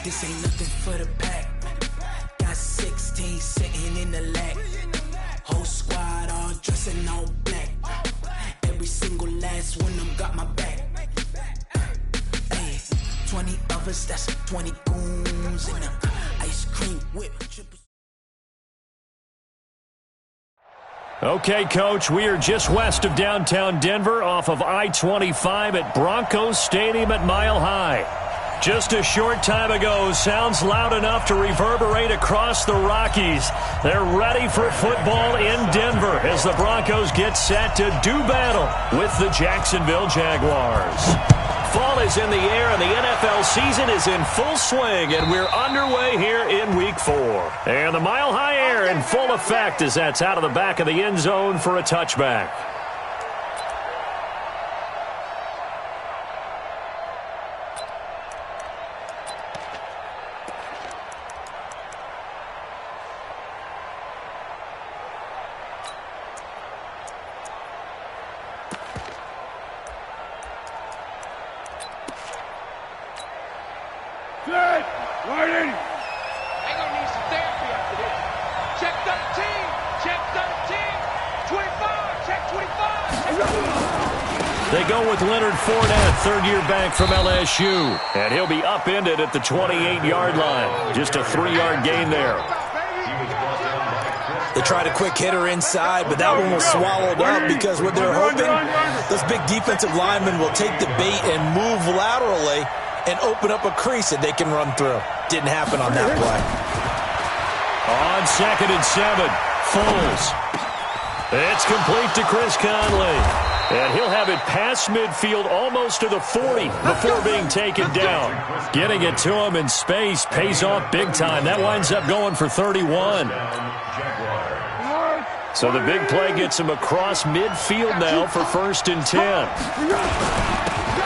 This ain't nothing for the pack. Got 16 sitting in the lap. Whole squad all dressing all black. Every single last one of them got my back. Hey, 20 of us, that's 20 goons in the ice cream whip. Okay, Coach, we are just west of downtown Denver off of I-25 at Broncos Stadium at Mile High. Just a short time ago, sounds loud enough to reverberate across the Rockies. They're ready for football in Denver as the Broncos get set to do battle with the Jacksonville Jaguars. Fall is in the air and the NFL season is in full swing, and we're underway here in Week 4. And the Mile High air in full effect as that's out of the back of the end zone for a touchback. They go with Leonard Fournette, third-year back from LSU. And he'll be upended at the 28-yard line. Just a 3-yard gain there. They tried a quick hitter inside, but that one was swallowed up because what they're hoping, those big defensive linemen will take the bait and move laterally and open up a crease that they can run through. Didn't happen on that play. On 2nd and 7, Foles. It's complete to Chris Conley. And he'll have it past midfield almost to the 40 before being taken down. Getting it to him in space pays off big time. That winds up going for 31. So the big play gets him across midfield now for 1st and 10.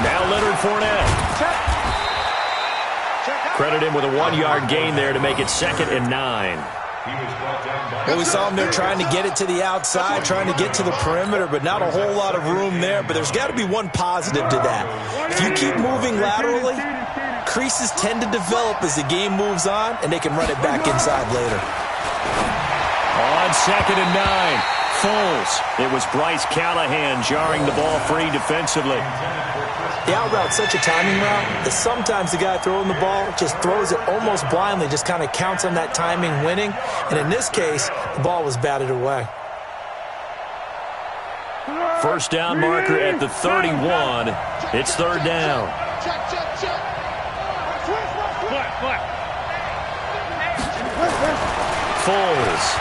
Now Leonard Fournette. Credit him with a 1-yard gain there to make it 2nd and 9. Well, we saw him there trying to get it to the outside, trying to get to the perimeter, but not a whole lot of room there. But there's got to be one positive to that. If you keep moving laterally, creases tend to develop as the game moves on, and they can run it back inside later. On 2nd and 9, Foles. It was Bryce Callahan jarring the ball free defensively. The out route's such a timing route that sometimes the guy throwing the ball just throws it almost blindly, just kind of counts on that timing winning. And in this case, the ball was batted away. First down marker at the 31. It's 3rd down. Foles.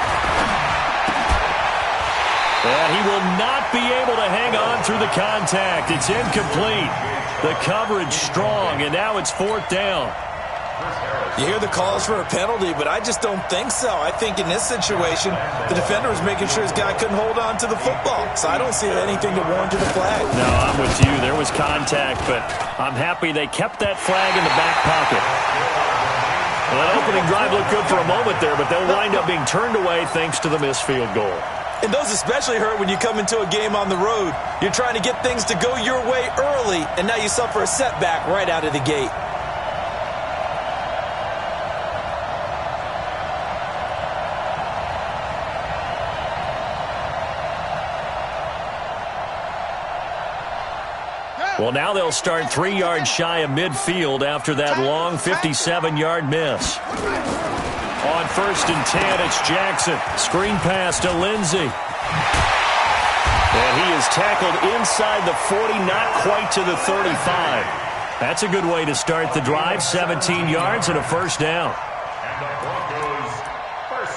And he will not be able to hang on through the contact. It's incomplete. The coverage strong, and now it's 4th down. You hear the calls for a penalty, but I just don't think so. I think in this situation, the defender was making sure his guy couldn't hold on to the football. So I don't see anything to warrant the flag. No, I'm with you. There was contact, but I'm happy they kept that flag in the back pocket. Well, that opening drive looked good for a moment there, but they'll wind up being turned away thanks to the missed field goal. And those especially hurt when you come into a game on the road. You're trying to get things to go your way early, and now you suffer a setback right out of the gate. Well, now they'll start 3 yards shy of midfield after that long 57-yard miss. On 1st and 10, it's Jackson. Screen pass to Lindsey. And he is tackled inside the 40, not quite to the 35. That's a good way to start the drive. 17 yards and a 1st down.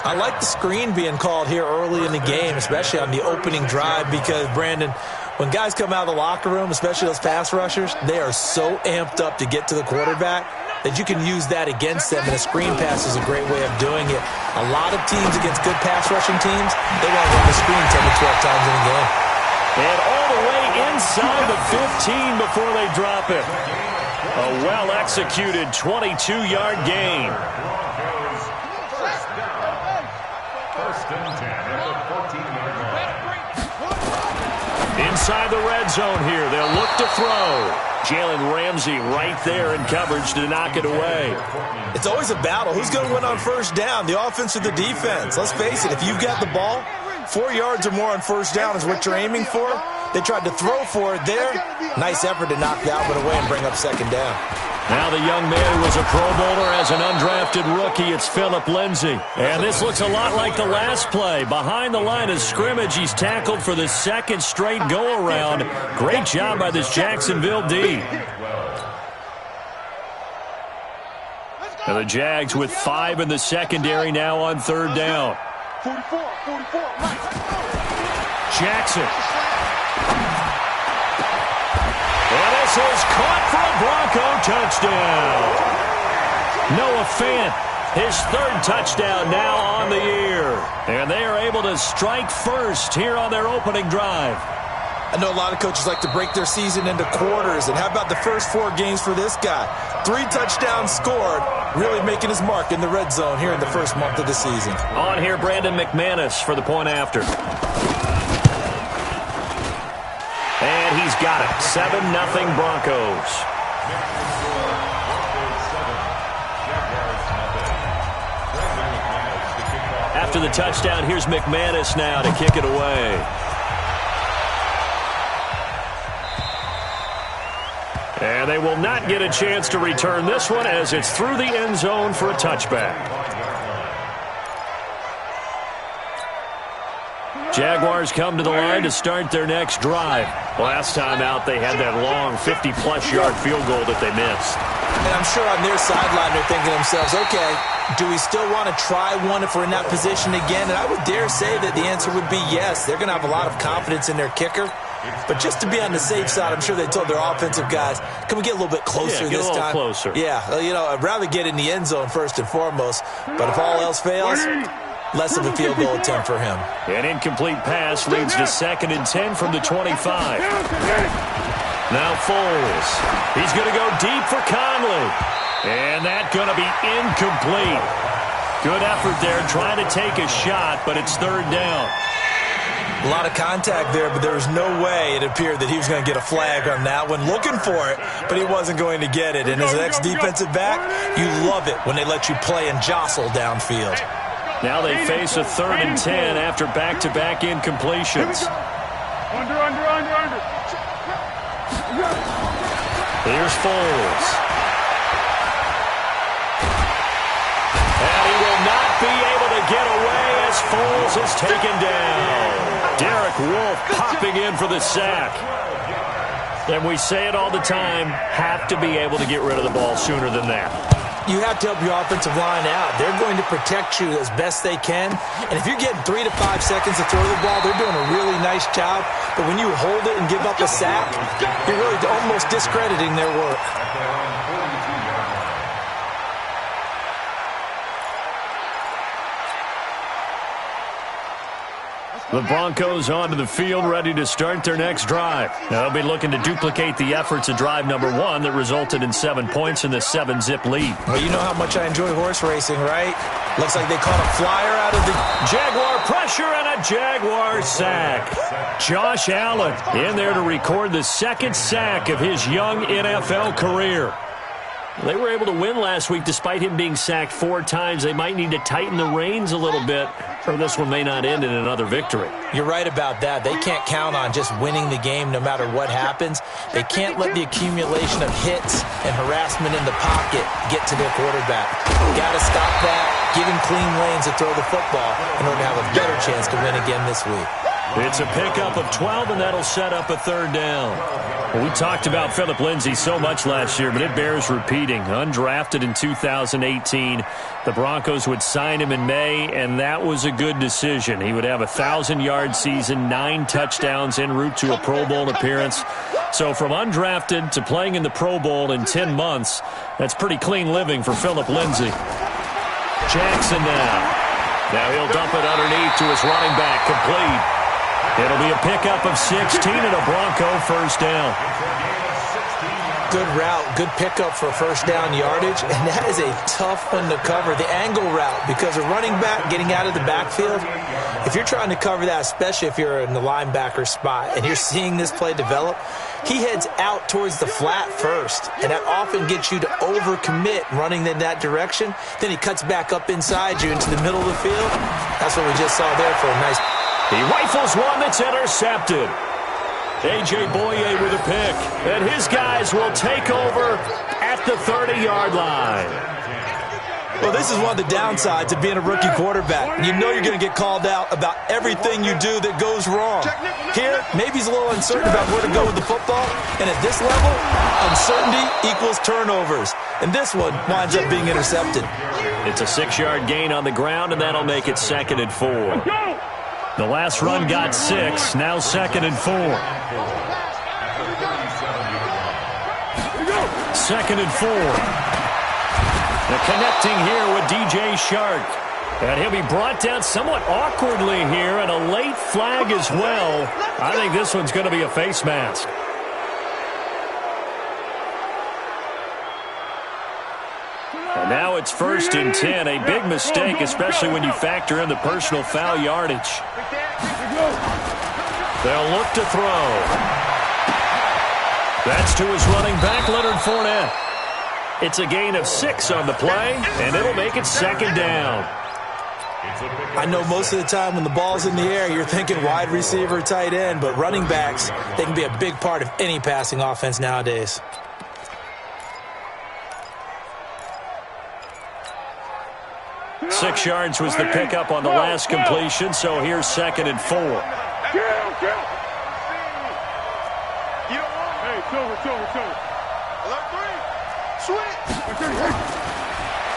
I like the screen being called here early in the game, especially on the opening drive, because, Brandon, when guys come out of the locker room, especially those pass rushers, they are so amped up to get to the quarterback that you can use that against them, and a screen pass is a great way of doing it. A lot of teams against good pass rushing teams, they want to run the screen 10 to 12 times in a game. And all the way inside the 15 before they drop it. A well-executed 22-yard gain. Inside the red zone here. They'll look to throw. Jalen Ramsey right there in coverage to knock it away. It's always a battle. Who's going to win on first down, the offense or the defense? Let's face it, if you've got the ball, 4 yards or more on first down is what you're aiming for. They tried to throw for it there. Nice effort to knock Dalvin away and bring up second down. Now the young man who was a Pro Bowler as an undrafted rookie, it's Phillip Lindsay. And this looks a lot like the last play. Behind the line of scrimmage, he's tackled for the second straight go-around. Great job by this Jacksonville D. Now the Jags with 5 in the secondary now on third down. 44, Jackson. And this is caught for a Bronco touchdown. Noah Fant, his third touchdown now on the year. And they are able to strike first here on their opening drive. I know a lot of coaches like to break their season into quarters. And how about the first 4 games for this guy? 3 touchdowns scored, really making his mark in the red zone here in the first month of the season. On here, Brandon McManus for the point after. And he's got it. 7-0 Broncos. After the touchdown, here's McManus now to kick it away. And they will not get a chance to return this one as it's through the end zone for a touchback. Jaguars come to the line to start their next drive. Last time out, they had that long 50-plus yard field goal that they missed. And I'm sure on their sideline they're thinking to themselves, okay, do we still want to try one if we're in that position again? And I would dare say that the answer would be yes. They're going to have a lot of confidence in their kicker. But just to be on the safe side, I'm sure they told their offensive guys, can we get a little bit closer this time? Get a little closer. Yeah, you know, I'd rather get in the end zone first and foremost. But if all else fails, less of a field goal attempt for him. An incomplete pass leads to 2nd and 10 from the 25. Now Foles. He's going to go deep for Conley. And that's going to be incomplete. Good effort there trying to take a shot, but it's third down. A lot of contact there, but there was no way it appeared that he was going to get a flag on that one. Looking for it, but he wasn't going to get it. And as an ex-defensive back, you love it when they let you play and jostle downfield. Now they face a 3rd and 10 after back-to-back incompletions. Under. Here's Foles. And he will not be able to get away as Foles is taken down. Derek Wolfe popping in for the sack. And we say it all the time, have to be able to get rid of the ball sooner than that. You have to help your offensive line out. They're going to protect you as best they can. And if you're getting 3 to 5 seconds to throw the ball, they're doing a really nice job. But when you hold it and give up a sack, you're really almost discrediting their work. The Broncos onto the field, ready to start their next drive. They'll be looking to duplicate the efforts of drive number 1 that resulted in 7 points in the 7-zip lead. Well, you know how much I enjoy horse racing, right? Looks like they caught a flyer out of the Jaguar pressure and a Jaguar sack. Josh Allen in there to record the 2nd sack of his young NFL career. They were able to win last week despite him being sacked 4 times. They might need to tighten the reins a little bit, or this one may not end in another victory. You're right about that. They can't count on just winning the game no matter what happens. They can't let the accumulation of hits and harassment in the pocket get to their quarterback. Got to stop that, give him clean lanes to throw the football in order to have a better chance to win again this week. It's a pickup of 12, and that'll set up a 3rd down. Well, we talked about Phillip Lindsay so much last year, but it bears repeating. Undrafted in 2018, the Broncos would sign him in May, and that was a good decision. He would have a 1,000-yard season, 9 touchdowns en route to a Pro Bowl appearance. So from undrafted to playing in the Pro Bowl in 10 months, that's pretty clean living for Phillip Lindsay. Jackson now. Now he'll dump it underneath to his running back, complete. It'll be a pickup of 16 and a Bronco 1st down. Good route, good pickup for 1st down yardage, and that is a tough one to cover. The angle route, because a running back getting out of the backfield, If you're trying to cover that, especially if you're in the linebacker spot and you're seeing this play develop, he heads out towards the flat first, and that often gets you to overcommit running in that direction. Then he cuts back up inside you into the middle of the field. That's what we just saw there for a nice... He rifles one that's intercepted. A.J. Boye with a pick, and his guys will take over at the 30-yard line. Well, this is one of the downsides of being a rookie quarterback. You know you're going to get called out about everything you do that goes wrong. Here, maybe he's a little uncertain about where to go with the football, and at this level, uncertainty equals turnovers. And this one winds up being intercepted. It's a 6-yard gain on the ground, and that'll make it 2nd and 4. The last run got 6, now 2nd and 4. 2nd and 4. The connecting here with DJ Shark. And he'll be brought down somewhat awkwardly here, and a late flag as well. I think this one's going to be a face mask. And now it's 1st and 10. A big mistake, especially when you factor in the personal foul yardage. They'll look to throw. That's to his running back, Leonard Fournette. It's a gain of 6 on the play, and it'll make it 2nd down. I know most of the time when the ball's in the air, you're thinking wide receiver, tight end, but running backs, they can be a big part of any passing offense nowadays. Six yards was the pickup on the last completion, so here's 2nd and 4.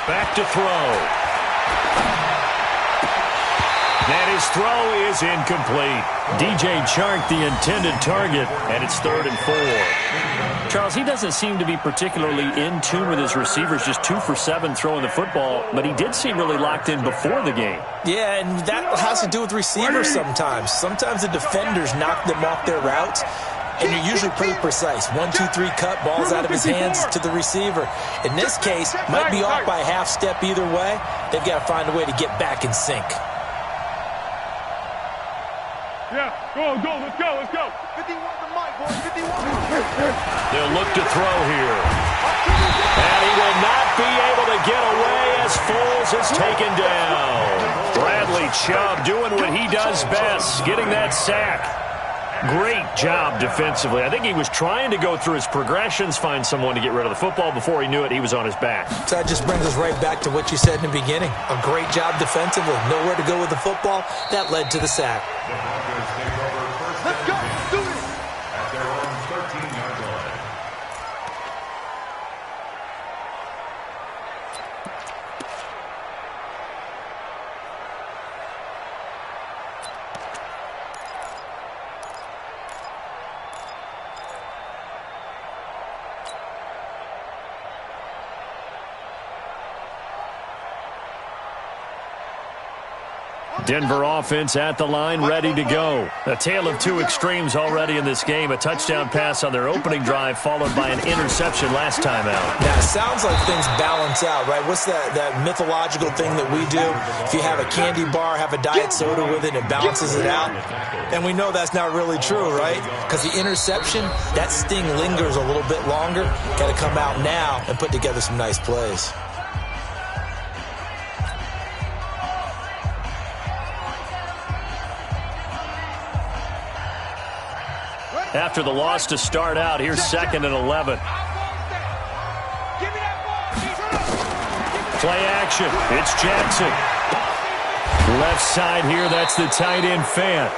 Back to throw. And his throw is incomplete. DJ Chark, the intended target, and it's 3rd and 4. Charles, he doesn't seem to be particularly in tune with his receivers, just 2 for 7 throwing the football, but he did seem really locked in before the game. Yeah, and that has to do with receivers sometimes. Sometimes the defenders knock them off their routes, and you're usually pretty precise. 1, 2, 3 cut, balls out of his hands to the receiver. In this case, might be off by a half step either way. They've got to find a way to get back in sync. Yeah, let's go. 51 the mic, boys, 51. They'll look to throw here. And he will not be able to get away as Foles is taken down. Bradley Chubb doing what he does best, getting that sack. Great job defensively. I think he was trying to go through his progressions, find someone to get rid of the football. Before he knew it, he was on his back. So that just brings us right back to what you said in the beginning. A great job defensively. Nowhere to go with the football. That led to the sack. Let's go. Do it. At their own 13-yard line. Denver offense at the line, ready to go. A tale of two extremes already in this game. A touchdown pass on their opening drive, followed by an interception last time out. Now, it sounds like things balance out, right? What's that mythological thing that we do? If you have a candy bar, have a diet soda with it, it balances it out. And we know that's not really true, right? Because the interception, that sting lingers a little bit longer. Got to come out now and put together some nice plays. After the loss to start out, here's 2nd and 11. Play action. It's Jackson. Left side here, that's the tight end Fant.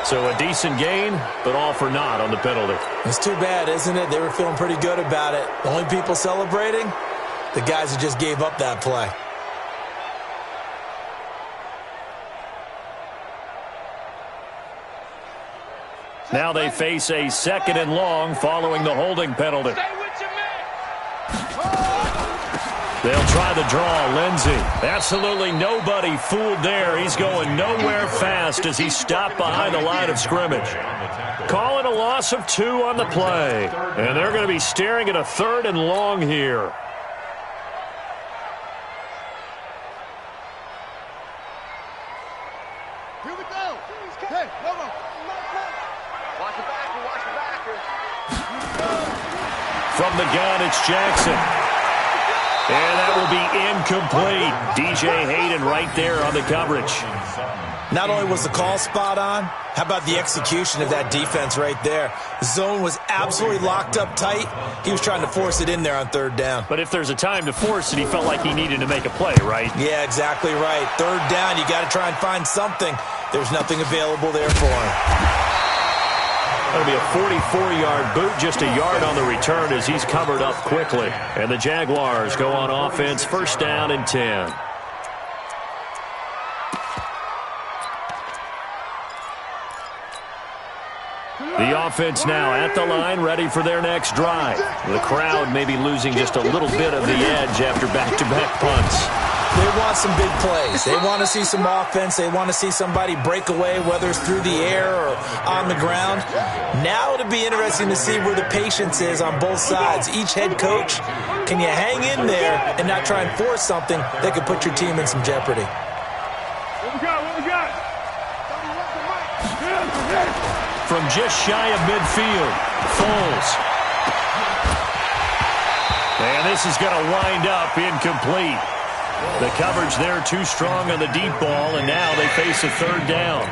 So a decent gain, but all for naught on the penalty. It's too bad, isn't it? They were feeling pretty good about it. The only people celebrating, the guys who just gave up that play. Now they face a 2nd and long following the holding penalty. They'll try the draw. Lindsey. Absolutely nobody fooled there. He's going nowhere fast as he stopped behind the line of scrimmage. Calling a loss of 2 on the play. And they're going to be staring at a 3rd and long here. From the gun, it's Jackson. And that will be incomplete. DJ Hayden right there on the coverage. Not only was the call spot on, how about the execution of that defense right there? The zone was absolutely locked up tight. He was trying to force it in there on third down. But if there's a time to force it, he felt like he needed to make a play, right? Yeah, exactly right. Third down, you got to try and find something. There's nothing available there for him. That'll be a 44-yard boot, just a yard on the return as he's covered up quickly. And the Jaguars go on offense, first down and 10. The offense now at the line, ready for their next drive. The crowd may be losing just a little bit of the edge after back-to-back punts. They want some big plays. They want to see some offense. They want to see somebody break away, whether it's through the air or on the ground. Now it'll be interesting to see where the patience is on both sides. Each head coach, can you hang in there and not try and force something that could put your team in some jeopardy? What we got? From just shy of midfield, Foles. And this is going to wind up incomplete. The coverage there too strong on the deep ball, and now they face a third down.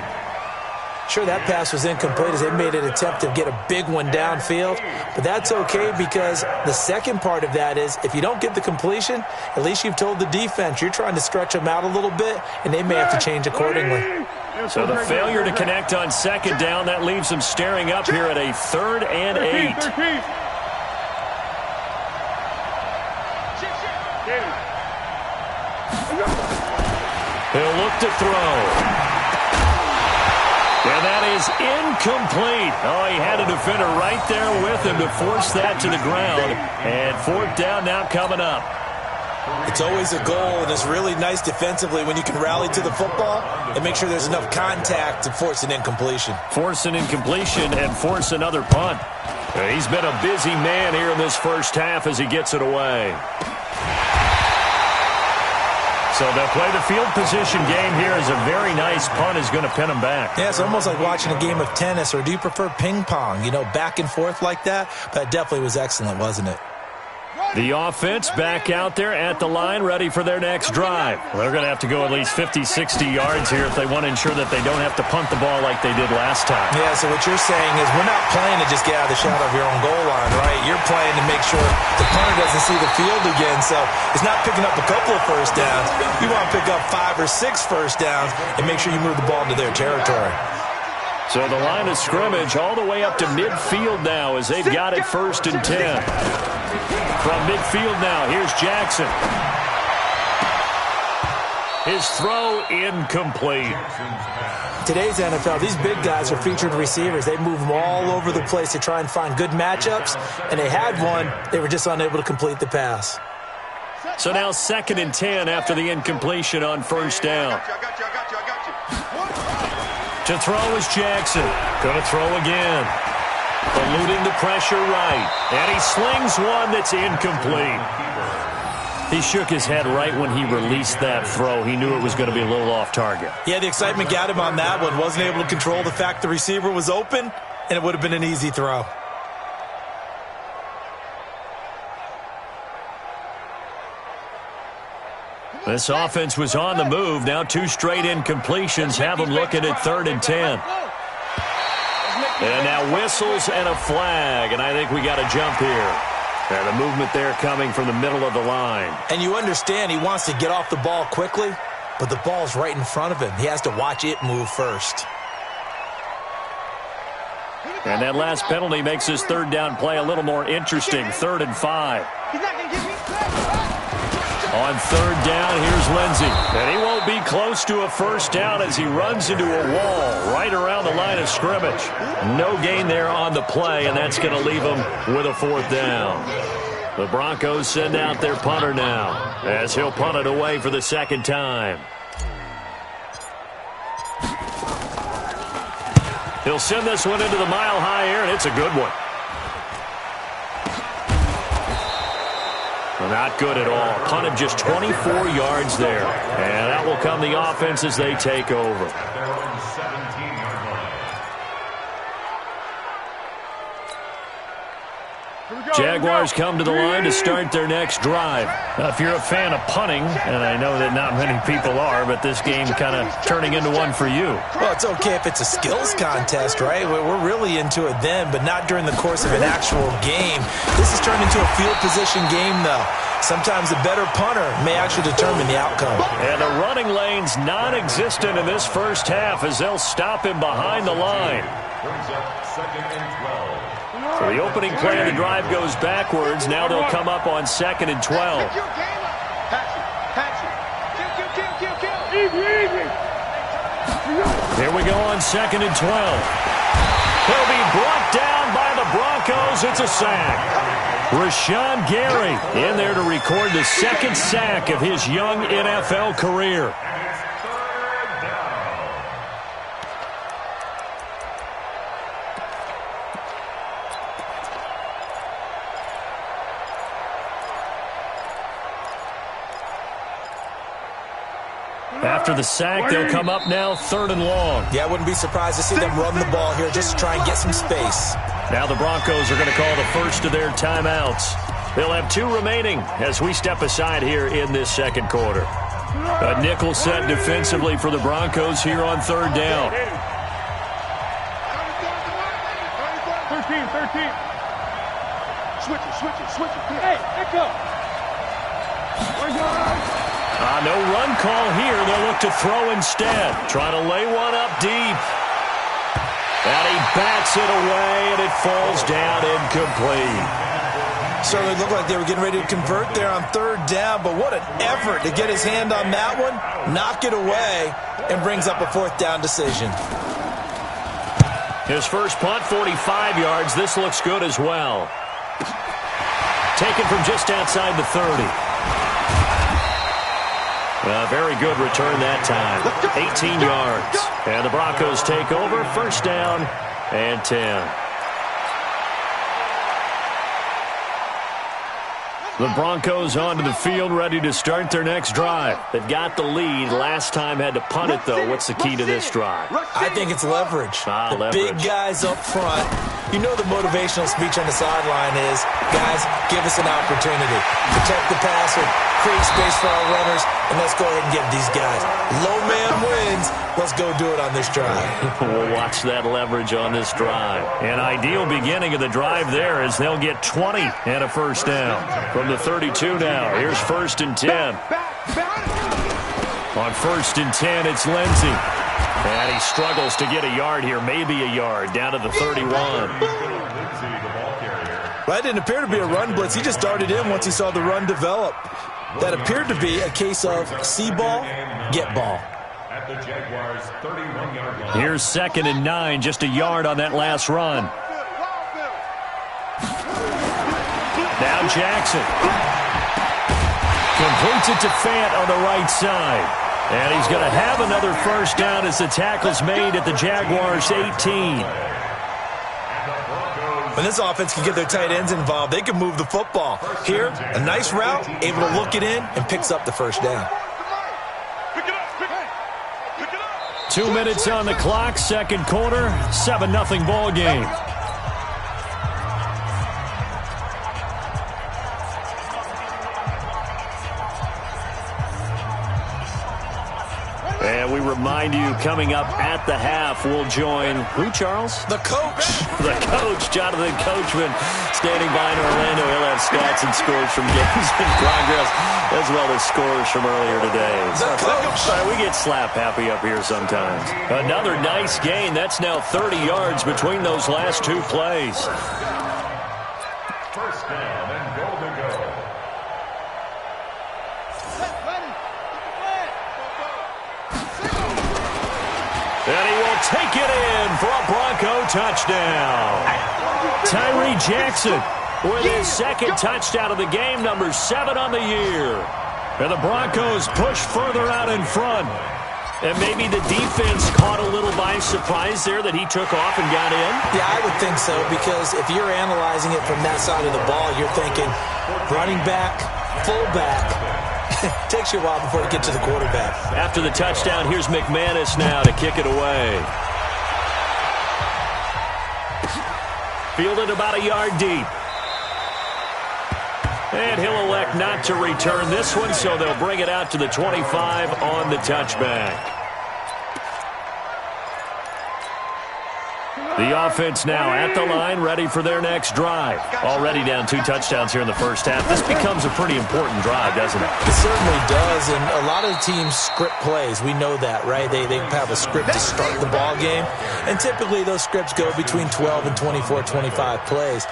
Sure, that pass was incomplete as they made an attempt to get a big one downfield, but that's okay because the second part of that is if you don't get the completion, at least you've told the defense you're trying to stretch them out a little bit, and they may have to change accordingly. So the failure to connect on second down, that leaves them staring up here at a 3rd and 8. He'll look to throw. And that is incomplete. Oh, he had a defender right there with him to force that to the ground. And 4th down now coming up. It's always a goal, and it's really nice defensively when you can rally to the football and make sure there's enough contact to force an incompletion. Force an incompletion and force another punt. He's been a busy man here in this first half as he gets it away. So they'll play the field position game here as a very nice punt is going to pin them back. Yeah, it's almost like watching a game of tennis, or do you prefer ping pong? You know, back and forth like that? But it definitely was excellent, wasn't it? The offense back out there at the line, ready for their next drive. They're going to have to go at least 50, 60 yards here if they want to ensure that they don't have to punt the ball like they did last time. Yeah, so what you're saying is we're not playing to just get out of the shadow of your own goal line, right? You're playing to make sure the punter doesn't see the field again, so it's not picking up a couple of first downs. You want to pick up 5 or 6 first downs and make sure you move the ball into their territory. So the line of scrimmage all the way up to midfield now as they've got it 1st and 10. From midfield now, here's Jackson. His throw incomplete. Today's NFL, these big guys are featured receivers. They move them all over the place to try and find good matchups, and they had one. They were just unable to complete the pass. So now 2nd and 10 after the incompletion on 1st down. To throw is Jackson. Going to throw again. Eluding the pressure right. And he slings one that's incomplete. He shook his head right when he released that throw. He knew it was going to be a little off target. Yeah, the excitement got him on that one. Wasn't able to control the fact the receiver was open, and it would have been an easy throw. This offense was on the move. Now 2 straight incompletions have them looking at 3rd and 10. And now whistles and a flag, and I think we got a jump here. And the movement there coming from the middle of the line. And you understand he wants to get off the ball quickly, but the ball's right in front of him. He has to watch it move first. And that last penalty makes this 3rd down play a little more interesting. 3rd and 5. On 3rd down, here's Lindsey. And he won't be close to a first down as he runs into a wall right around the line of scrimmage. No gain there on the play, and that's going to leave him with a 4th down. The Broncos send out their punter now as he'll punt it away for the 2nd time. He'll send this one into the mile-high air, and it's a good one. Not good at all. Punt of just 24 yards there. And that will come the offense as they take over. Their own 17-yard line. Jaguars come to the line to start their next drive. Now, if you're a fan of punting, and I know that not many people are, but this game kind of turning into one for you. Well, it's okay if it's a skills contest, right? We're really into it then, but not during the course of an actual game. This is turned into a field position game, though. Sometimes a better punter may actually determine the outcome. And the running lane's non-existent in this first half as they'll stop him behind the line. Brings up 2nd and 12. So the opening play of the drive goes backwards. Now they'll come up on 2nd and 12. Here we go on 2nd and 12. He'll be brought down by the Broncos. It's a sack. Rashawn Gary in there to record the second sack of his young NFL career. After the sack, they'll come up now 3rd and long. Yeah, I wouldn't be surprised to see them run the ball here just to try and get some space. Now the Broncos are going to call the first of their timeouts. They'll have 2 remaining as we step aside here in this second quarter. A nickel set defensively for the Broncos here on 3rd down. 13. Switch it. Hey, let go. No run call here. They'll look to throw instead. Trying to lay one up deep. And he bats it away, and it falls down incomplete. Certainly looked like they were getting ready to convert there on 3rd down, but what an effort to get his hand on that one, knock it away, and brings up a 4th down decision. His first punt, 45 yards. This looks good as well. Taken from just outside the 30. A very good return that time. 18 yards. And the Broncos take over. 1st down and 10. The Broncos onto the field, ready to start their next drive. They've got the lead. Last time had to punt it, though. What's the key to this drive? I think it's leverage. The Leverage. big guys up front. You know the motivational speech on the sideline is, guys, give us an opportunity. Protect the passer, create space for our runners, and let's go ahead and get these guys. Low man wins. Let's go do it on this drive. We'll watch that leverage on this drive. An ideal beginning of the drive there as they'll get 20 and a 1st down. From the 32 now, here's 1st and 10. On 1st and 10, it's Lindsey. And he struggles to get a yard here, maybe a yard, down to the 31. That didn't appear to be a run blitz. He just darted in once he saw the run develop. That appeared to be a case of see ball, get ball. At the Jaguars' 31-yard line. Here's 2nd and 9, just a yard on that last run. Now Jackson. Completes it to Fant on the right side. And he's going to have another 1st down as the tackle's made at the Jaguars' 18. When this offense can get their tight ends involved, they can move the football. Here, a nice route, able to look it in, and picks up the 1st down. 2 minutes on the clock, second quarter, 7-0 ball game. And we remind you, coming up at the half, we'll join who, Charles? The coach. The coach, Jonathan Coachman, standing by in Orlando. He'll have stats and scores from games in progress, as well as scores from earlier today. The coach. We get slap happy up here sometimes. Another nice gain. That's now 30 yards between those last 2 plays. 1st down and goal to go. And he will take it in for a Bronco touchdown. Tyree Jackson with his 2nd touchdown of the game, number 7 on the year. And the Broncos push further out in front. And maybe the defense caught a little by surprise there that he took off and got in? Yeah, I would think so, because if you're analyzing it from that side of the ball, you're thinking running back, fullback, takes you a while before you get to the quarterback. After the touchdown, here's McManus now to kick it away. Fielded about a yard deep. And he'll elect not to return this one, so they'll bring it out to the 25 on the touchback. The offense now at the line, ready for their next drive. Already down 2 touchdowns here in the first half. This becomes a pretty important drive, doesn't it? It certainly does, and a lot of teams script plays. We know that, right? They have a script to start the ball game, and typically those scripts go between 12 and 24, 25 plays.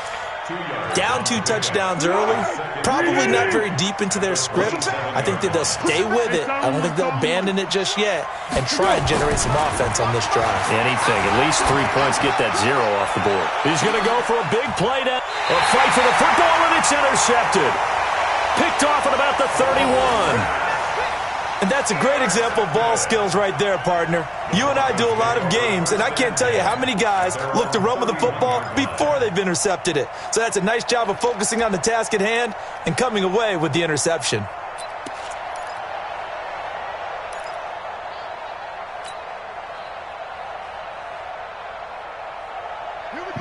Down 2 touchdowns early, probably not very deep into their script. I think that they'll stay with it. I don't think they'll abandon it just yet and try and generate some offense on this drive. Anything, at least 3 points, get that 0 off the board. He's going to go for a big play down. A fight for the football, and it's intercepted. Picked off at about the 31. And that's a great example of ball skills right there, partner. You and I do a lot of games, and I can't tell you how many guys look to run with the football before they've intercepted it. So that's a nice job of focusing on the task at hand and coming away with the interception.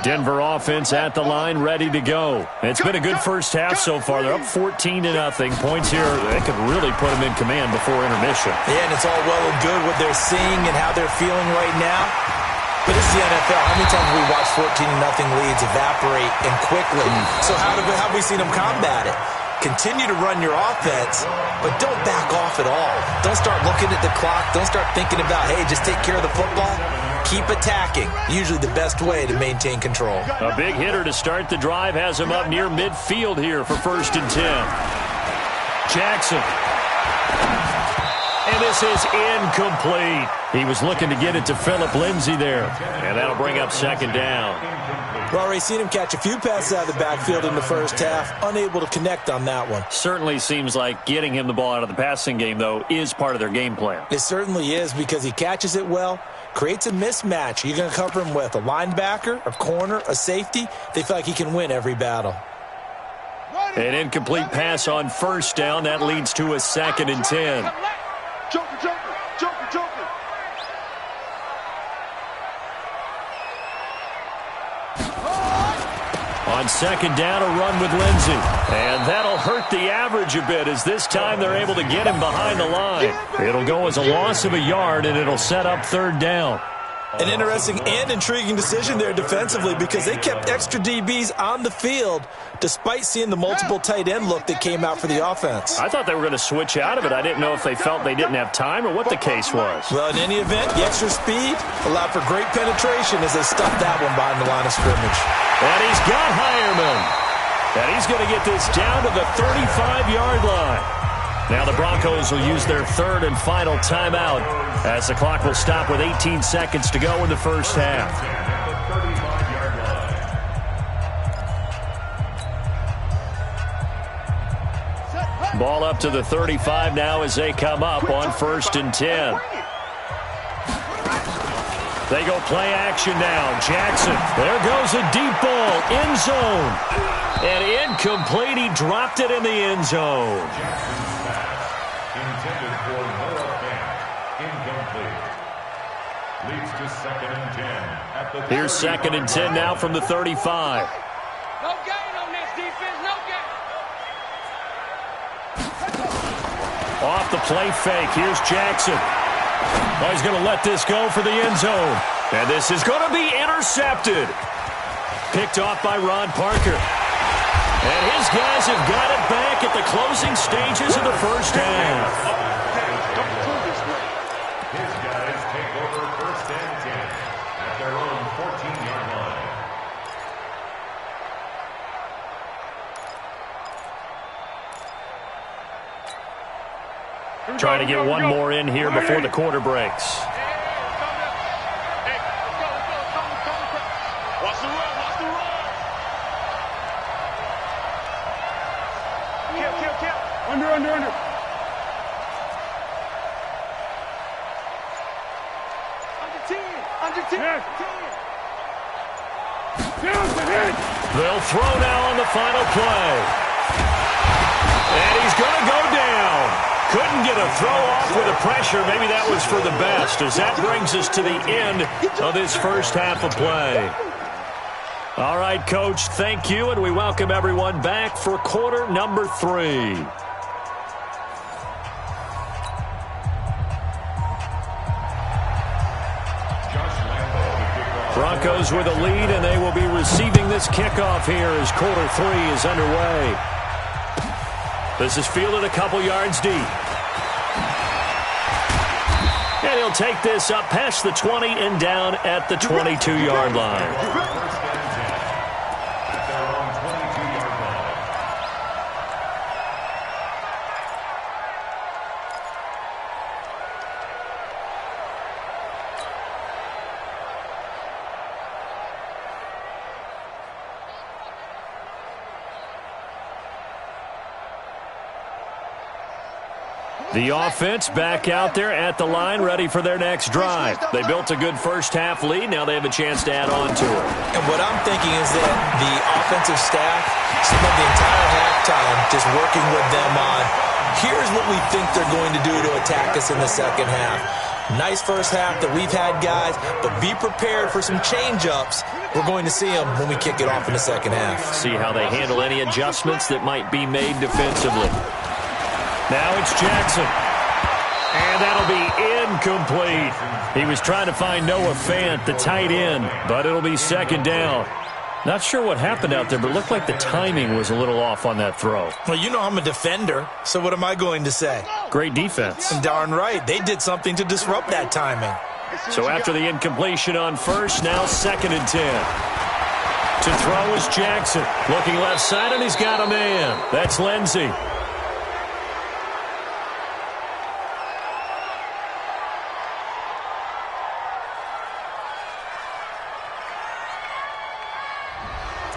Denver offense at the line, ready to go. It's been a good first half so far. They're up 14-0. Points here, they could really put them in command before intermission. Yeah, and it's all well and good what they're seeing and how they're feeling right now. But it's the NFL. How many times have we watched 14-0 leads evaporate and quickly? So how have we seen them combat it? Continue to run your offense, but don't back off at all. Don't start looking at the clock. Don't start thinking about, hey, just take care of the football. Keep attacking. Usually the best way to maintain control. A big hitter to start the drive has him up near midfield here for 1st and 10. Jackson. And this is incomplete. He was looking to get it to Phillip Lindsay there. And that'll bring up 2nd down. We've already seen him catch a few passes out of the backfield in the first half. Unable to connect on that one. Certainly seems like getting him the ball out of the passing game, though, is part of their game plan. It certainly is because he catches it well, creates a mismatch. You're going to cover him with a linebacker, a corner, a safety. They feel like he can win every battle. An incomplete pass on 1st down. That leads to a 2nd and 10. Joker. On 2nd down, a run with Lindsay. And that'll hurt the average a bit as this time they're able to get him behind the line. It'll go as a loss of a yard, and it'll set up 3rd down. An interesting and intriguing decision there defensively because they kept extra DBs on the field despite seeing the multiple tight end look that came out for the offense. I thought they were going to switch out of it. I didn't know if they felt they didn't have time or what the case was. Well, in any event, the extra speed allowed for great penetration as they stuffed that one behind the line of scrimmage. And he's got Hireman. And he's going to get this down to the 35-yard line. Now the Broncos will use their 3rd and final timeout as the clock will stop with 18 seconds to go in the first half. Ball up to the 35 now as they come up on 1st and 10. They go play action now. Jackson. There goes a deep ball. End zone. And incomplete. He dropped it in the end zone. Intended for Noah Fant. Incomplete. Leads to 2nd and 10. At the Here's 2nd and 10 now from the 35. No gain on this defense. No gain. Off the play fake. Here's Jackson. Oh, he's going to let this go for the end zone. And this is going to be intercepted. Picked off by Ron Parker. And his guys have got it back at the closing stages of the first half. His guys take over 1st and 10 at their own 14-yard line. Trying to get one more in here before the quarter breaks. Watch the run. Kill. Under. Under 10. Yes. They'll throw now on the final play. And he's going to go down. Couldn't get a throw off with the pressure. Maybe that was for the best, as that brings us to the end of this first half of play. All right, Coach, thank you, and we welcome everyone back for quarter number 3. Broncos with a lead, and they will be receiving this kickoff here as quarter 3 is underway. This is fielded a couple yards deep. And he'll take this up past the 20 and down at the 22-yard line. The offense back out there at the line, ready for their next drive. They built a good first-half lead. Now they have a chance to add on to it. And what I'm thinking is that the offensive staff spent the entire halftime just working with them on, here's what we think they're going to do to attack us in the second half. Nice first half that we've had, guys, but be prepared for some change-ups. We're going to see them when we kick it off in the second half. See how they handle any adjustments that might be made defensively. Now it's Jackson. And that'll be incomplete. He was trying to find Noah Fant, the tight end, but it'll be second down. Not sure what happened out there, but it looked like the timing was a little off on that throw. Well, you know I'm a defender, so what am I going to say? Great defense. Darn right. They did something to disrupt that timing. So after the incompletion on first, now 2nd and 10. To throw is Jackson. Looking left side, and he's got a man. That's Lindsey.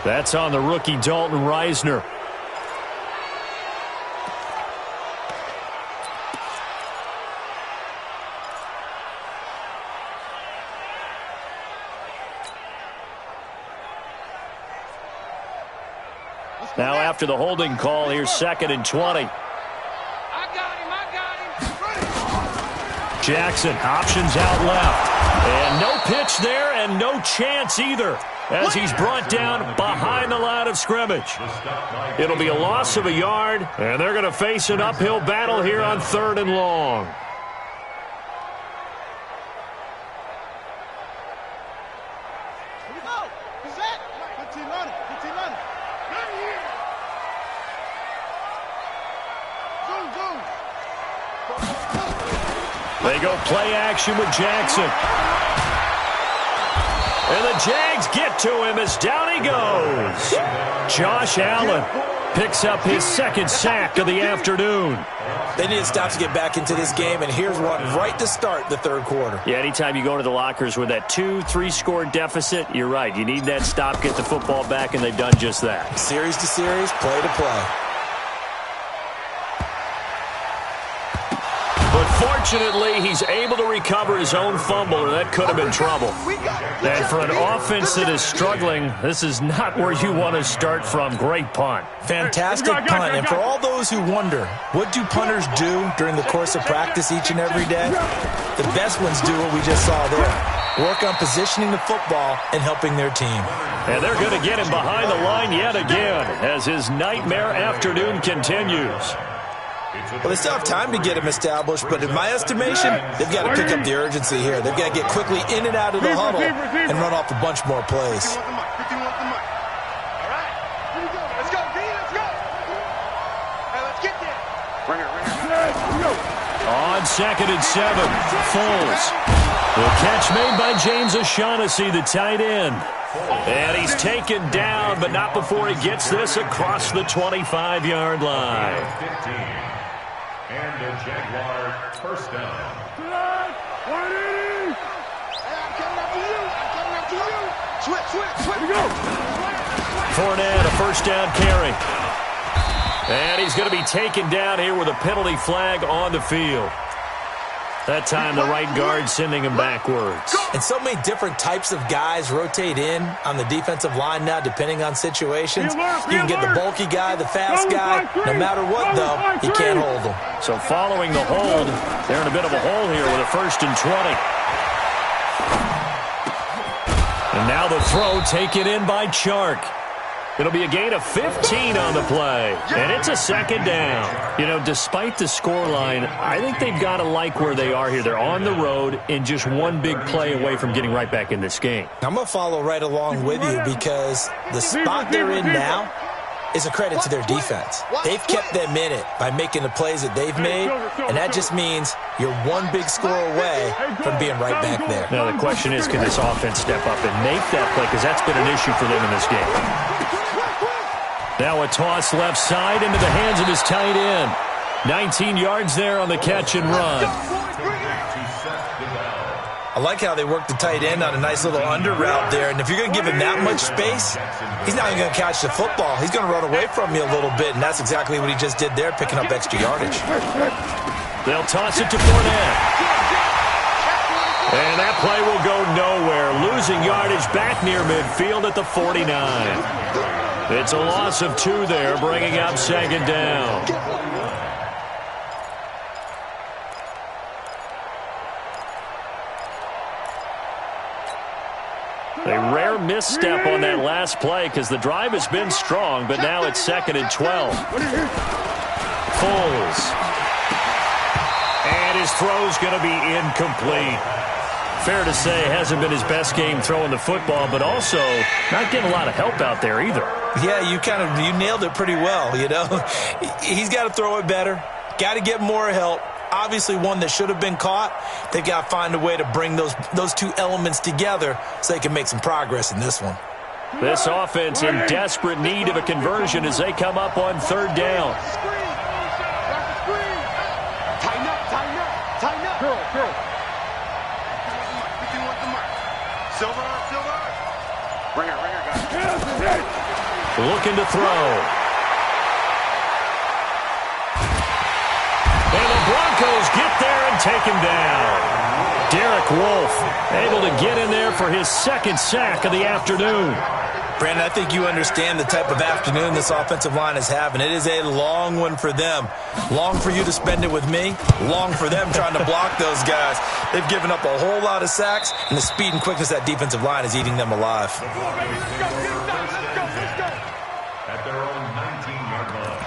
That's on the rookie Dalton Reisner. Now after the holding call, here's 2nd and 20. I got him. Jackson, options out left. And no pitch there and no chance either, as he's brought down behind the line of scrimmage. It'll be a loss of a yard, and they're going to face an uphill battle here on 3rd and long. They go play action with Jackson. And the Jags get to him as down he goes. Josh Allen picks up his 2nd sack of the afternoon. They need to stop to get back into this game, and here's one right to start the 3rd quarter. Yeah, anytime you go into the lockers with that 2-3 score deficit, you're right. You need that stop, get the football back, and they've done just that. Series to series, play to play. But fortunately, he's able to recover his own fumble, or that could have been trouble. And for an offense that is struggling, this is not where you want to start from. Great punt. Fantastic punt. And for all those who wonder, what do punters do during the course of practice each and every day? The best ones do what we just saw there. Work on positioning the football and helping their team. And they're going to get him behind the line yet again as his nightmare afternoon continues. Well, they still have time to get him established, but in my estimation, they've got to pick up the urgency here. They've got to get quickly in and out of the huddle and run off a bunch more plays. On 2nd and 7, Foles. The catch made by James O'Shaughnessy, the tight end. And he's taken down, but not before he gets this across the 25-yard line. And a Jaguar first down. Fournette, a first down carry. And he's going to be taken down here with a penalty flag on the field. That time the right guard sending him backwards. And so many different types of guys rotate in on the defensive line now, depending on situations. You can get the bulky guy, the fast guy. No matter what, though, you can't hold them. So following the hold, they're in a bit of a hole here with a 1st and 20. And now the throw taken in by Chark. It'll be a gain of 15 on the play, and it's a 2nd down. You know, despite the scoreline, I think they've got to like where they are here. They're on the road and just one big play away from getting right back in this game. I'm going to follow right along with you because the spot they're in now is a credit to their defense. They've kept them in it by making the plays that they've made, and that just means you're one big score away from being right back there. Now, the question is, can this offense step up and make that play? Because that's been an issue for them in this game. Now a toss left side into the hands of his tight end. 19 yards there on the catch and run. I like how they work the tight end on a nice little under route there. And if you're going to give him that much space, he's not even going to catch the football. He's going to run away from you a little bit, and that's exactly what he just did there, picking up extra yardage. They'll toss it to Fournette. And that play will go nowhere. Losing yardage back near midfield at the 49. It's a loss of 2 there, bringing up 2nd down. A rare misstep on that last play because the drive has been strong, but now it's 2nd and 12. Foles. And his throw's going to be incomplete. Fair to say, hasn't been his best game throwing the football, but also not getting a lot of help out there either. Yeah, you nailed it pretty well, you know. He's got to throw it better, got to get more help. Obviously one that should have been caught. They've got to find a way to bring those 2 elements together so they can make some progress in this one. This offense in desperate need of a conversion as they come up on 3rd down. Tighten up. Girl. Silver. Ringer, guys. Looking to throw. And the Broncos get there and take him down. Derek Wolfe able to get in there for his 2nd sack of the afternoon. Brandon, I think you understand the type of afternoon this offensive line is having. It is a long one for them. Long for you to spend it with me. Long for them trying to block those guys. They've given up a whole lot of sacks, and the speed and quickness of that defensive line is eating them alive. At their own 19-yard line.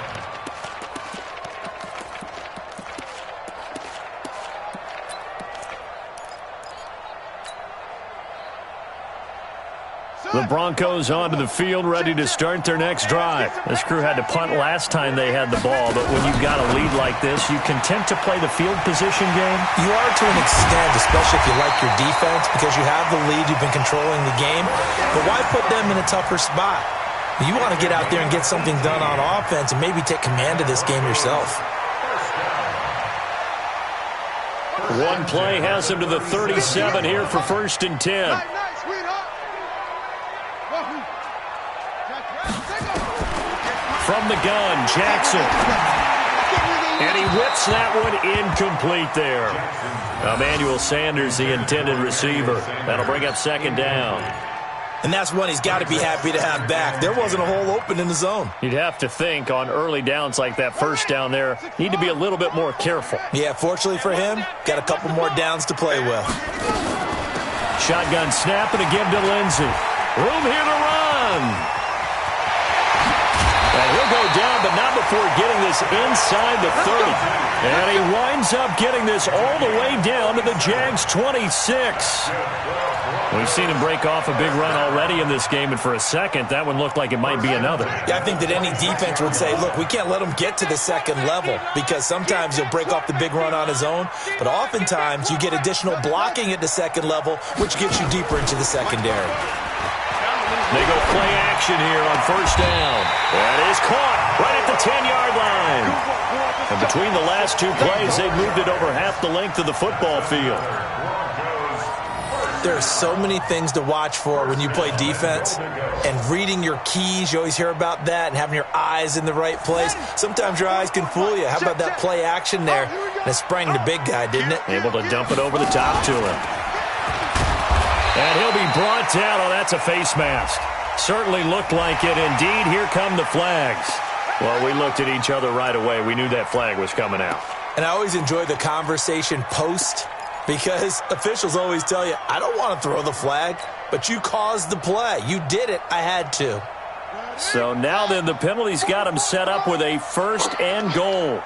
The Broncos onto the field, ready to start their next drive. This crew had to punt last time they had the ball, but when you've got a lead like this, you content to play the field position game? You are to an extent, especially if you like your defense, because you have the lead, you've been controlling the game. But why put them in a tougher spot? You want to get out there and get something done on offense and maybe take command of this game yourself. One play has him to the 37 here for 1st and 10. From the gun, Jackson. And he whips that one incomplete there. Emmanuel Sanders, the intended receiver. That'll bring up 2nd down. And that's one he's got to be happy to have back. There wasn't a hole open in the zone. You'd have to think on early downs like that 1st down there, need to be a little bit more careful. Yeah, fortunately for him, got a couple more downs to play with. Shotgun snap and a give to Lindsey. Room here to run. And he'll go down, but not before getting this inside the 30. And he winds up getting this all the way down to the Jags 26. We've seen him break off a big run already in this game, and for a second, that one looked like it might be another. Yeah, I think that any defense would say, look, we can't let him get to the 2nd level because sometimes he'll break off the big run on his own, but oftentimes you get additional blocking at the 2nd level, which gets you deeper into the secondary. They go play action here on 1st down. That is caught right at the 10-yard line. And between the last 2 plays, they've moved it over half the length of the football field. There are so many things to watch for when you play defense, and reading your keys, you always hear about that, and having your eyes in the right place. Sometimes your eyes can fool you. How about that play action there? That sprang the big guy, didn't it? Able to dump it over the top to him. And he'll be brought down. Oh, that's a face mask. Certainly looked like it. Indeed, here come the flags. Well, we looked at each other right away. We knew that flag was coming out. And I always enjoy the conversation post because officials always tell you, I don't want to throw the flag, but you caused the play. You did it. I had to. So now then the penalty's got him set up with a 1st and goal.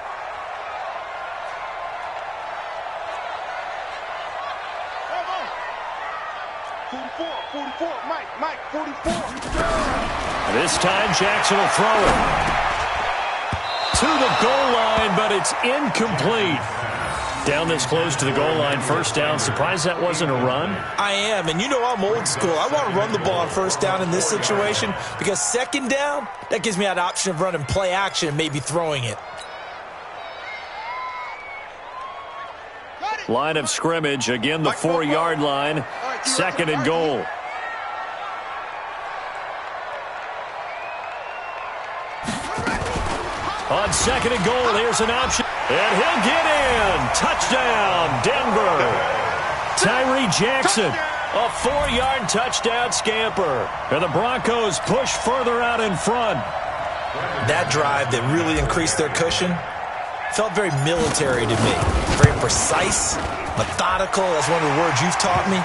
Mike, 44. This time Jackson will throw it to the goal line, but it's incomplete. Down this close to the goal line, 1st down. Surprised that wasn't a run? I am, and you know I'm old school. I want to run the ball on 1st down in this situation because 2nd down, that gives me that option of running play action and maybe throwing it. Line of scrimmage, again the 4-yard line, 2nd and goal. On 2nd and goal, here's an option. And he'll get in. Touchdown, Denver. Tyree Jackson, a 4-yard touchdown scamper. And the Broncos push further out in front. That drive that really increased their cushion felt very military to me. Very precise, methodical. That's one of the words you've taught me.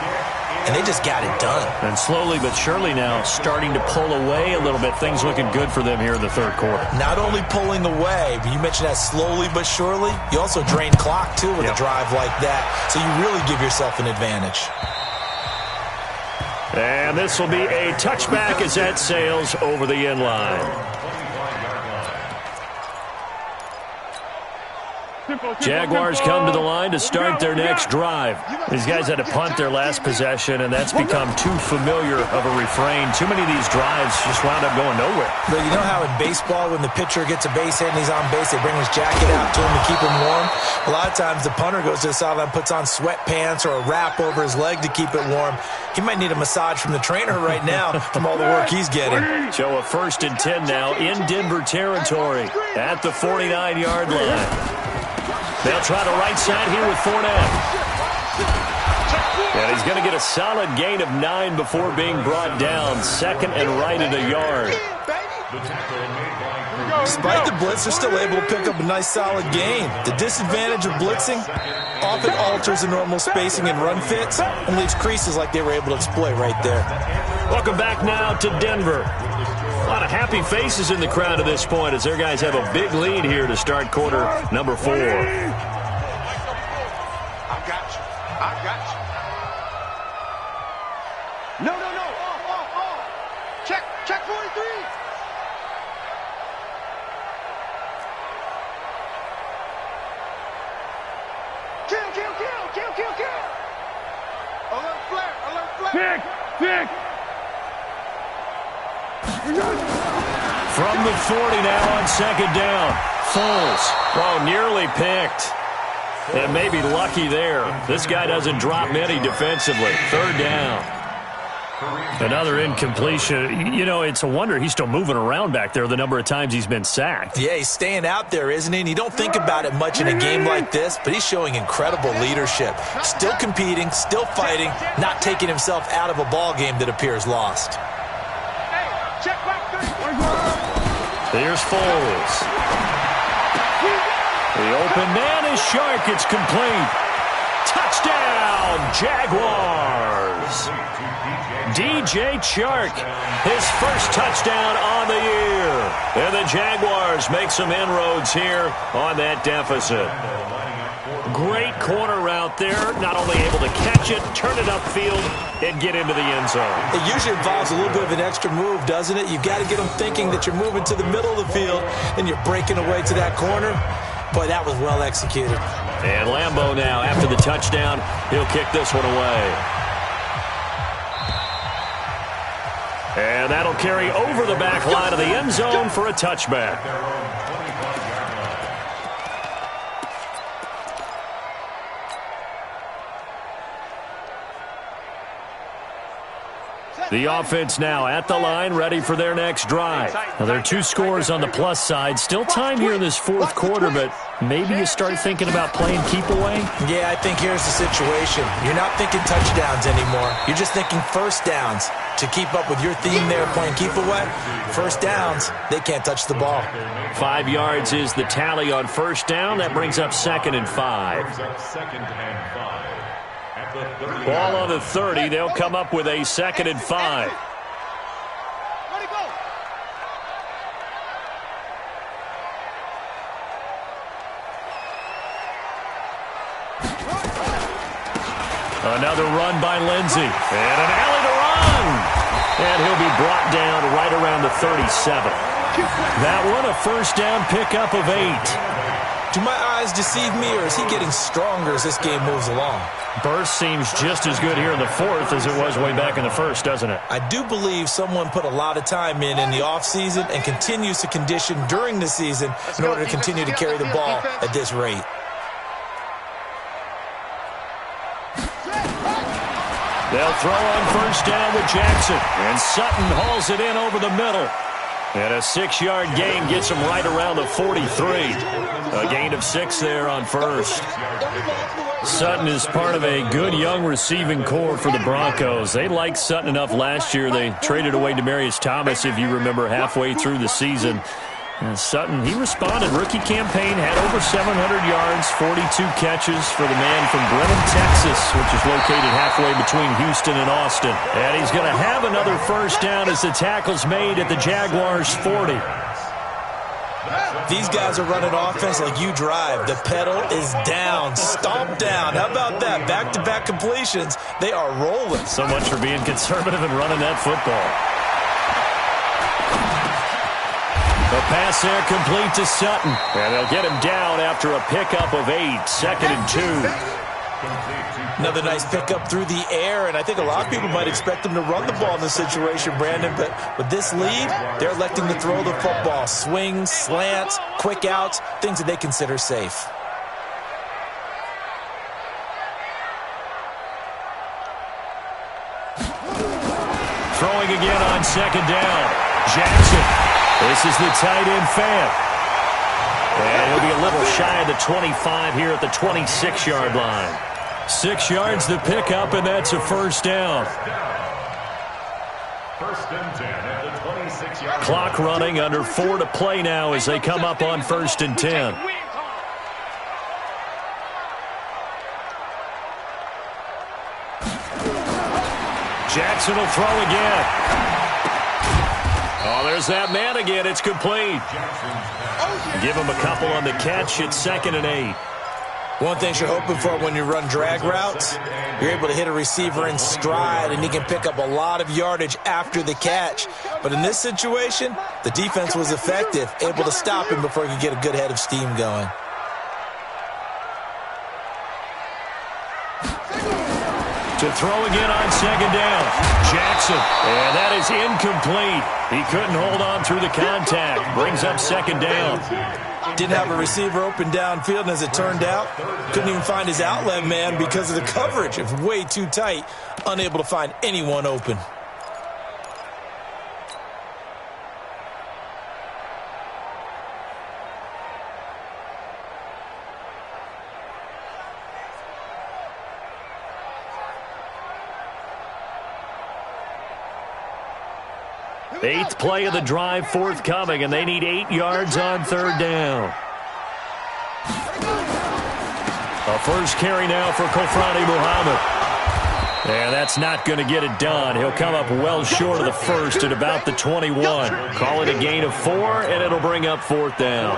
And they just got it done. And slowly but surely now starting to pull away a little bit. Things looking good for them here in the 3rd quarter. Not only pulling away, but you mentioned that slowly but surely. You also drain clock, too, with a drive like that. So you really give yourself an advantage. And this will be a touchback as that sails over the end line. Jaguars come to the line to start their next drive. These guys had to punt their last possession, and that's become too familiar of a refrain. Too many of these drives just wound up going nowhere. But you know how in baseball, when the pitcher gets a base hit and he's on base, they bring his jacket out to him to keep him warm? A lot of times the punter goes to the sideline, puts on sweatpants or a wrap over his leg to keep it warm. He might need a massage from the trainer right now from all the work he's getting. So a 1st and 10 now in Denver territory at the 49-yard line. They'll try the right side here with Fournette. And he's going to get a solid gain of 9 before being brought down. 2nd and right at a yard. Despite the blitz, they're still able to pick up a nice solid gain. The disadvantage of blitzing often alters the normal spacing and run fits and leaves creases like they were able to exploit right there. Welcome back now to Denver. A lot of happy faces in the crowd at this point as their guys have a big lead here to start quarter number 4. I got you. No. Off. Check 43. Kill. Alert flare. Pick. From the 40 now on 2nd down. Foles. Oh, nearly picked. And maybe lucky there. This guy doesn't drop many defensively. 3rd down. Another incompletion. You know, it's a wonder he's still moving around back there the number of times he's been sacked. Yeah, he's staying out there, isn't he? And you don't think about it much in a game like this, but he's showing incredible leadership. Still competing, still fighting, not taking himself out of a ball game that appears lost. Here's Foles. The open man is Shark. It's complete. Touchdown, Jaguars. DJ Chark, his 1st touchdown on the year. And the Jaguars make some inroads here on that deficit. Great corner route there. Not only able to catch it, turn it upfield, and get into the end zone. It usually involves a little bit of an extra move, doesn't it? You've got to get them thinking that you're moving to the middle of the field and you're breaking away to that corner. Boy, that was well executed. And Lambeau now, after the touchdown, he'll kick this one away. And that'll carry over the back line of the end zone for a touchback. The offense now at the line, ready for their next drive. Now, there are 2 scores on the plus side. Still time here in this fourth quarter, but maybe you start thinking about playing keep away? Yeah, I think here's the situation. You're not thinking touchdowns anymore. You're just thinking first downs. To keep up with your theme there, playing keep away, first downs, they can't touch the ball. 5 yards is the tally on first down. That brings up 2nd and 5. Ball on the 30. They'll come up with a 2nd and 5. Another run by Lindsey. And an alley to run. And he'll be brought down right around the 37. That one, a first down pickup of 8. Do my eyes deceive me, or is he getting stronger as this game moves along? Burst seems just as good here in the fourth as it was way back in the first, doesn't it? I do believe someone put a lot of time in the offseason and continues to condition during the season in order to continue to carry the ball at this rate. They'll throw on first down with Jackson. And Sutton hauls it in over the middle. And a 6-yard gain gets him right around the 43. A gain of 6 there on first. Sutton is part of a good young receiving core for the Broncos. They liked Sutton enough last year. They traded away Demaryius Thomas, if you remember, halfway through the season. And Sutton, he responded. Rookie campaign, had over 700 yards, 42 catches for the man from Brenham, Texas, which is located halfway between Houston and Austin. And he's going to have another first down as the tackle's made at the Jaguars' 40. These guys are running offense like you drive. The pedal is down, stomp down. How about that? Back-to-back completions. They are rolling. So much for being conservative and running that football. The pass there complete to Sutton. And they'll get him down after a pickup of 8, 2nd and 2. Another nice pickup through the air, and I think a lot of people might expect them to run the ball in this situation, Brandon, but with this lead, they're electing to throw the football. Swings, slants, quick outs, things that they consider safe. Throwing again on 2nd down. Jackson. This is the tight end fan. And he'll be a little shy of the 25 here at the 26-yard line. 6 yards the pickup, and that's a first down. First and 10 at the 26-yard line. Clock running, under 4 to play now as they come up on 1st and 10. Jackson will throw again. Oh, there's that man again. It's complete. Give him a couple on the catch. It's 2nd and 8. One thing you're hoping for when you run drag routes, you're able to hit a receiver in stride, and he can pick up a lot of yardage after the catch. But in this situation, the defense was effective, able to stop him before he could get a good head of steam going. To throw again on 2nd down. Jackson. And that is incomplete. He couldn't hold on through the contact. Brings up 2nd down. Didn't have a receiver open downfield, and as it turned out, couldn't even find his outlet man because of the coverage. It was way too tight. Unable to find anyone open. Eighth play of the drive forthcoming, and they need 8 yards on 3rd down. A first carry now for Kofrani Muhammad. And that's not going to get it done. He'll come up well short of the first at about the 21. Call it a gain of 4, and it'll bring up 4th down.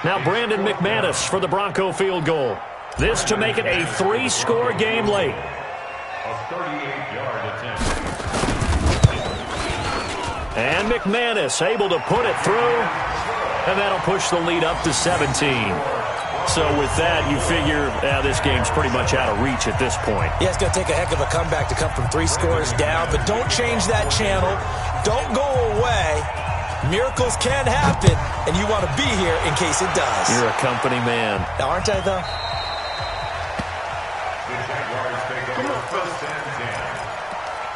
Now Brandon McManus for the Bronco field goal. This to make it a 3-score game late. A 38-yard attempt. And McManus able to put it through, and that'll push the lead up to 17. So with that, you figure this game's pretty much out of reach at this point. Yeah, it's going to take a heck of a comeback to come from 3 scores down, but don't change that channel. Don't go away. Miracles can happen, and you want to be here in case it does. You're a company man. Now, aren't I, though? The Jaguars take over 1st and 10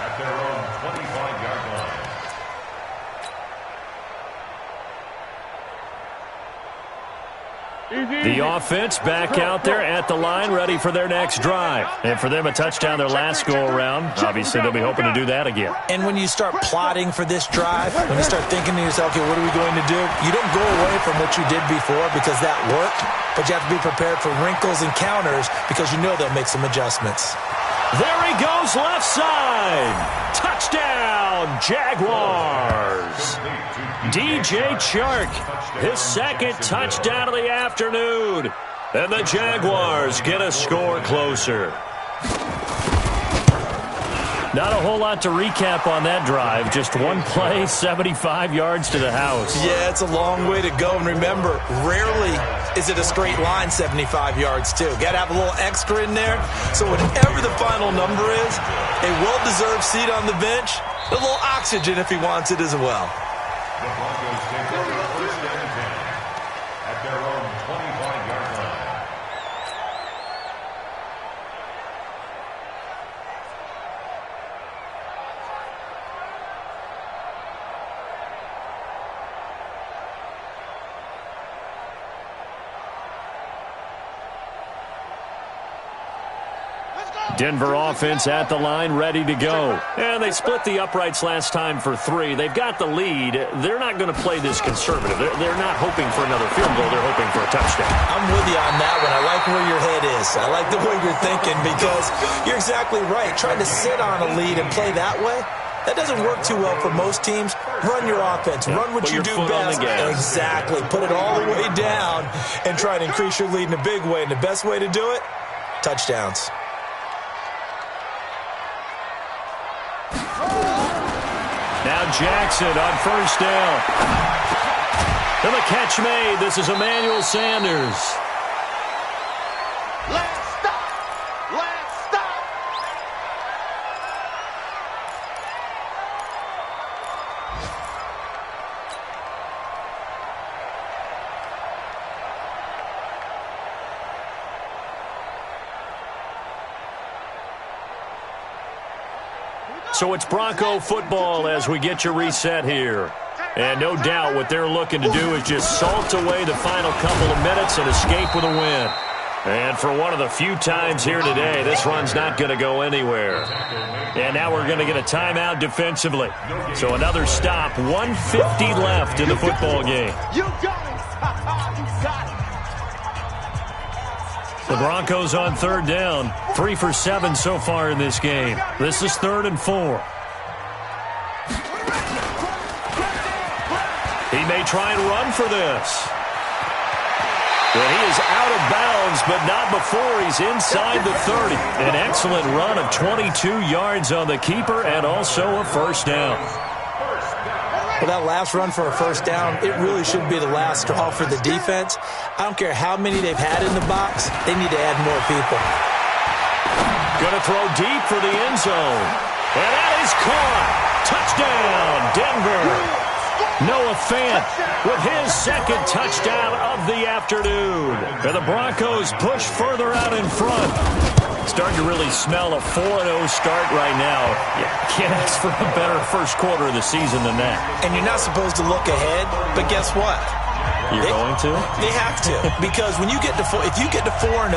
at their own The offense back out there at the line, ready for their next drive. And for them, a touchdown their last go-around. Obviously, they'll be hoping to do that again. And when you start plotting for this drive, when you start thinking to yourself, okay, what are we going to do? You don't go away from what you did before because that worked, but you have to be prepared for wrinkles and counters because you know they'll make some adjustments. There he goes, left side. Touchdown, Jaguars. DJ Chark, his second touchdown of the afternoon. And the Jaguars get a score closer. Not a whole lot to recap on that drive. Just one play, 75 yards to the house. Yeah, it's a long way to go. And remember, rarely is it a straight line 75 yards, too. Got to have a little extra in there. So whatever the final number is, a well-deserved seat on the bench, a little oxygen if he wants it as well. The Broncos take over first and 10 at their own 25-yard line. Denver offense at the line, ready to go. And they split the uprights last time for 3. They've got the lead. They're not going to play this conservative. They're not hoping for another field goal. They're hoping for a touchdown. I'm with you on that one. I like where your head is. I like the way you're thinking because you're exactly right. Trying to sit on a lead and play that way, that doesn't work too well for most teams. Run your offense. Run what you do best. Exactly. Put it all the way down and try to increase your lead in a big way. And the best way to do it, touchdowns. Now Jackson on first down. And the catch made. This is Emmanuel Sanders. Let's stop! Let's stop! So it's Bronco football as we get you reset here. And no doubt what they're looking to do is just salt away the final couple of minutes and escape with a win. And for one of the few times here today, this run's not going to go anywhere. And now we're going to get a timeout defensively. So another stop, 150 left in the football game. You got it! You got it! The Broncos on third down, 3 for 7 so far in this game. This is 3rd and 4. He may try and run for this. But he is out of bounds, but not before he's inside the 30. An excellent run of 22 yards on the keeper and also a first down. Well, that last run for a first down, it really should be the last straw for the defense. I don't care how many they've had in the box. They need to add more people. Going to throw deep for the end zone. And that is caught. Touchdown, Denver. Noah Fant with his second touchdown of the afternoon. And the Broncos push further out in front. Starting to really smell a 4-0 start right now. You can't ask for a better first quarter of the season than that. And you're not supposed to look ahead, but guess what? You're going to? They have to. Because when you get to if you get to 4-0,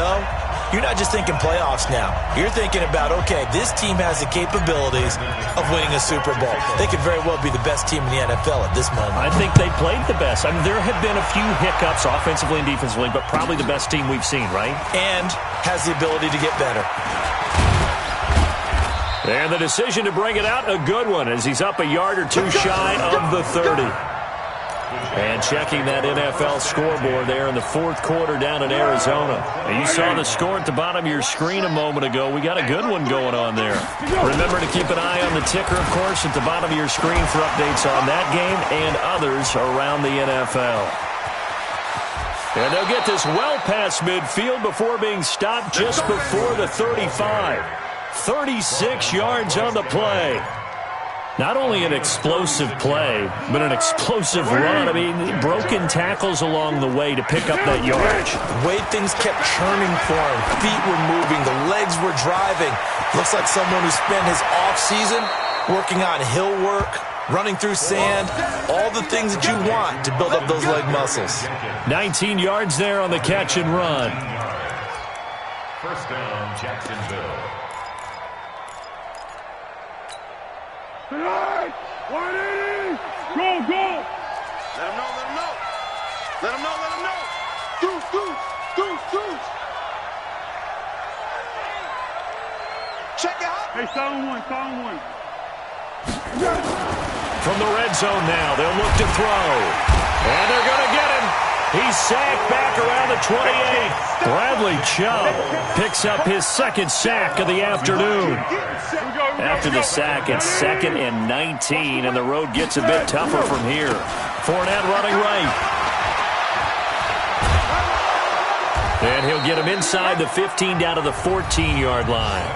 you're not just thinking playoffs now. You're thinking about, okay, this team has the capabilities of winning a Super Bowl. They could very well be the best team in the NFL at this moment. I think they played the best. I mean, there have been a few hiccups offensively and defensively, but probably the best team we've seen, right? And has the ability to get better. And the decision to bring it out, a good one, as he's up a yard or two shy of the 30. And checking that NFL scoreboard there in the fourth quarter down in Arizona. And you saw the score at the bottom of your screen a moment ago. We got a good one going on there. Remember to keep an eye on the ticker, of course, at the bottom of your screen for updates on that game and others around the NFL. And they'll get this well past midfield before being stopped just before the 35. 36 yards on the play. Not only an explosive play, but an explosive run. I mean, broken tackles along the way to pick up that yardage. The way things kept churning for him. Feet were moving. The legs were driving. Looks like someone who spent his offseason working on hill work, running through sand, all the things that you want to build up those leg muscles. 19 yards there on the catch and run. First down, Jacksonville. Tonight, 180. Go, go. Let him know, let him know. Let him know, let him know. Deuce, deuce, deuce, deuce. Check it out. Hey, silent one, silent one. From the red zone now, they'll look to throw. And they're going to get him. He's sacked back around the 28. Bradley Chubb picks up his second sack of the afternoon. After the sack, it's 2nd and 19, and the road gets a bit tougher from here. Fournette running right. And he'll get him inside the 15 down to the 14-yard line.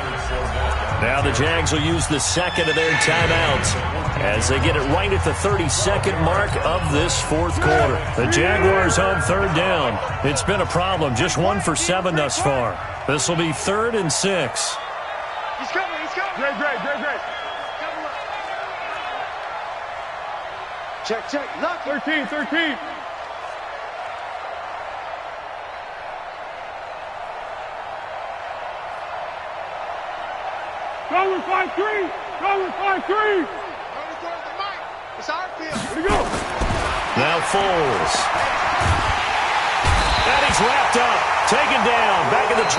Now the Jags will use the second of their timeouts as they get it right at the 32nd mark of this fourth quarter. The Jaguars on 3rd down. It's been a problem. Just 1 for 7 thus far. This will be 3rd and 6. He's coming, he's coming. Great. Check. Lock it. 13. Go with 5-3. It's our field. Here we go. Now Foles. And he's wrapped up. Taken down. Back at the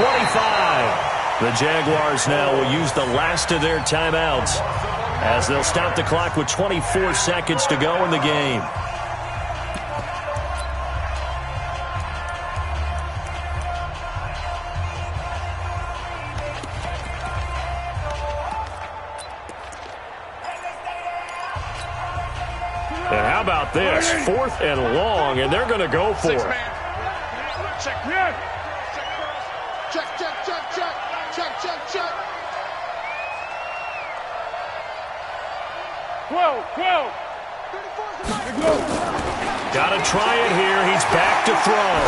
25. The Jaguars now will use the last of their timeouts as they'll stop the clock with 24 seconds to go in the game. And how about this? 4th and long, and they're going to go for it. Check. Yes. Check. 12. Here we go. Got to try it here. He's back to throw.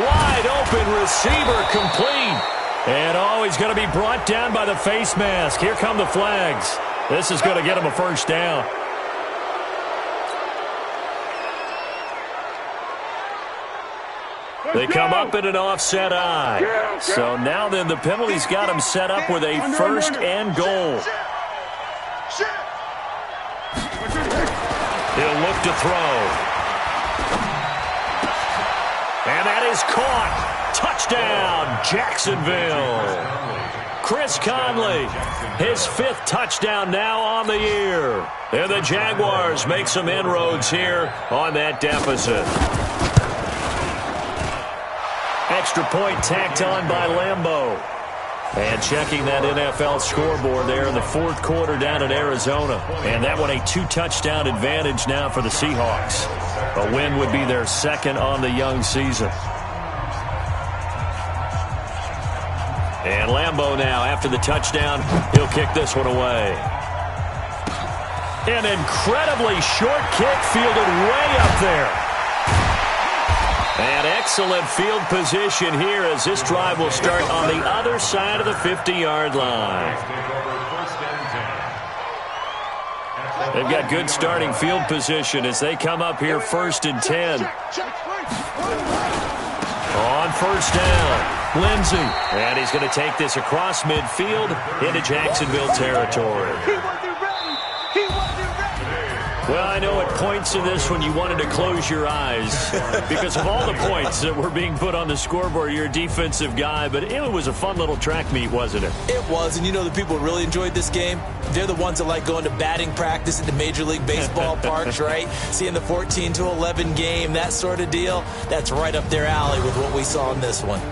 Wide open receiver complete. And he's going to be brought down by the face mask. Here come the flags. This is going to get him a first down. They come up in an offset eye. So now then the penalty's got him set up with a 1st and goal. He'll look to throw. And that is caught. Touchdown, Jacksonville. Chris Conley, his 5th touchdown now on the year. And the Jaguars make some inroads here on that deficit. Extra point tacked on by Lambeau. And checking that NFL scoreboard there in the 4th quarter down in Arizona. And that one a 2-touchdown advantage now for the Seahawks. A win would be their 2nd on the young season. And Lambeau now, after the touchdown, he'll kick this one away. An incredibly short kick fielded way up there. And excellent field position here as this drive will start on the other side of the 50-yard line. They've got good starting field position as they come up here 1st and 10. On 1st down, Lindsey. And he's going to take this across midfield into Jacksonville territory. Well, I know at points in this when you wanted to close your eyes because of all the points that were being put on the scoreboard. You're a defensive guy, but it was a fun little track meet, wasn't it? It was, and you know the people who really enjoyed this game? They're the ones that like going to batting practice at the Major League Baseball parks, right? Seeing the 14-11 game, that sort of deal. That's right up their alley with what we saw in this one.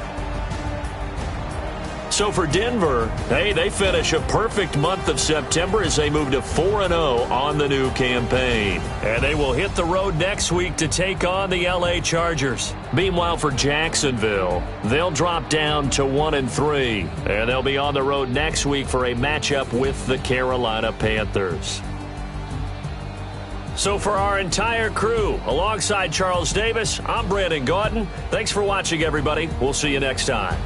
So for Denver, hey, they finish a perfect month of September as they move to 4-0 on the new campaign. And they will hit the road next week to take on the LA Chargers. Meanwhile, for Jacksonville, they'll drop down to 1-3. And they'll be on the road next week for a matchup with the Carolina Panthers. So for our entire crew, alongside Charles Davis, I'm Brandon Gaudin. Thanks for watching, everybody. We'll see you next time.